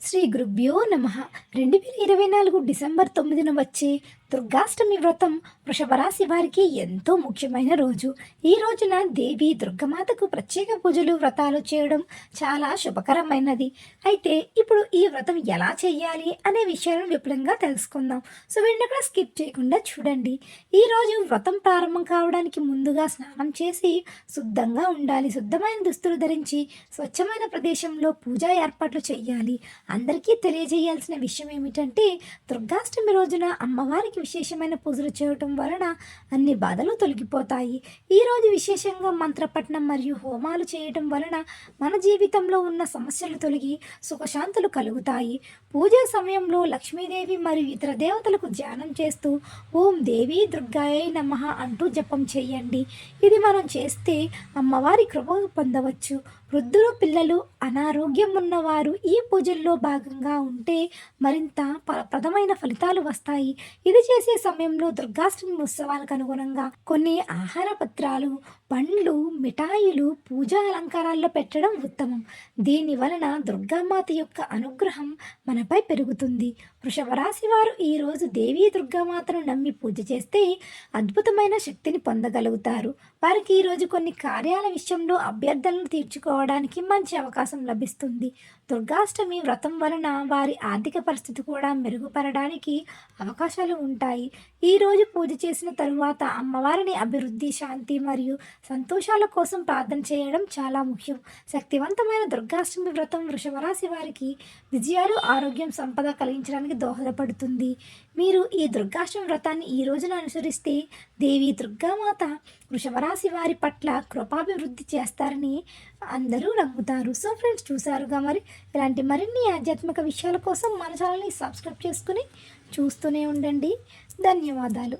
శ్రీ గురుభ్యో నమః 2024 డిసెంబర్ 9న వచ్చే దుర్గాష్టమి వ్రతం వృషభ రాశి వారికి ఎంతో ముఖ్యమైన రోజు. ఈ రోజున దేవి దుర్గమాతకు ప్రత్యేక పూజలు వ్రతాలు చేయడం చాలా శుభకరమైనది. అయితే ఇప్పుడు ఈ వ్రతం ఎలా చేయాలి అనే విషయాలను విపులంగా తెలుసుకుందాం. సో వీడిని కూడా స్కిప్ చేయకుండా చూడండి. ఈరోజు వ్రతం ప్రారంభం కావడానికి ముందుగా స్నానం చేసి శుద్ధంగా ఉండాలి. శుద్ధమైన దుస్తులు ధరించి స్వచ్ఛమైన ప్రదేశంలో పూజా ఏర్పాట్లు చేయాలి. అందరికీ తెలియజేయాల్సిన విషయం ఏమిటంటే, దుర్గాష్టమి రోజున అమ్మవారికి విశేషమైన పూజలు చేయటం వలన అన్ని బాధలు తొలగిపోతాయి. ఈరోజు విశేషంగా మంత్రపఠనం మరియు హోమాలు చేయటం వలన మన జీవితంలో ఉన్న సమస్యలు తొలగి సుఖశాంతులు కలుగుతాయి. పూజ సమయంలో లక్ష్మీదేవి మరియు ఇతర దేవతలకు ధ్యానం చేస్తూ ఓం దేవి దుర్గాయై నమః అంటూ జపం చేయండి. ఇది మనం చేస్తే అమ్మవారి కృప పొందవచ్చు. వృద్ధులు, పిల్లలు, అనారోగ్యం ఉన్నవారు ఈ పూజల్లో భాగంగా ఉంటే మరింత ప్రదమైన ఫలితాలు వస్తాయి. ఇది చేసే సమయంలో దుర్గాష్టమి ఉత్సవాలకు అనుగుణంగా కొన్ని ఆహార పత్రాలు, పండ్లు, మిఠాయిలు పూజా అలంకారాల్లో పెట్టడం ఉత్తమం. దీని వలన దుర్గామాత యొక్క అనుగ్రహం మనపై పెరుగుతుంది. వృషభ రాశి వారు ఈరోజు దేవీ దుర్గామాతను నమ్మి పూజ చేస్తే అద్భుతమైన శక్తిని పొందగలుగుతారు. వారికి ఈరోజు కొన్ని కార్యాల విషయంలో అభ్యర్థనలు తీర్చుకోవడానికి మంచి అవకాశం లభిస్తుంది. దుర్గాష్టమి వ్రతం వలన వారి ఆర్థిక పరిస్థితి కూడా మెరుగుపడడానికి అవకాశాలు ఉంటాయి. ఈరోజు పూజ చేసిన తరువాత అమ్మవారిని అభివృద్ధి, శాంతి మరియు సంతోషాల కోసం ప్రార్థన చేయడం చాలా ముఖ్యం. శక్తివంతమైన దుర్గాష్టమి వ్రతం వృషభ రాశి వారికి విజయాలు, ఆరోగ్యం, సంపద కలిగించడానికి దోహదపడుతుంది. మీరు ఈ దుర్గాష్టమి వ్రతాన్ని ఈ రోజున అనుసరిస్తే దేవి దుర్గామాత వృషభ రాశి వారి పట్ల కృపాభివృద్ధి చేస్తారని అందరూ నమ్ముతారు. సో ఫ్రెండ్స్, చూసారుగా మరి ఇలాంటి మరిన్ని ఆధ్యాత్మిక విషయాల కోసం మన ఛానల్ని సబ్స్క్రైబ్ చేసుకుని చూస్తూనే ఉండండి. ధన్యవాదాలు.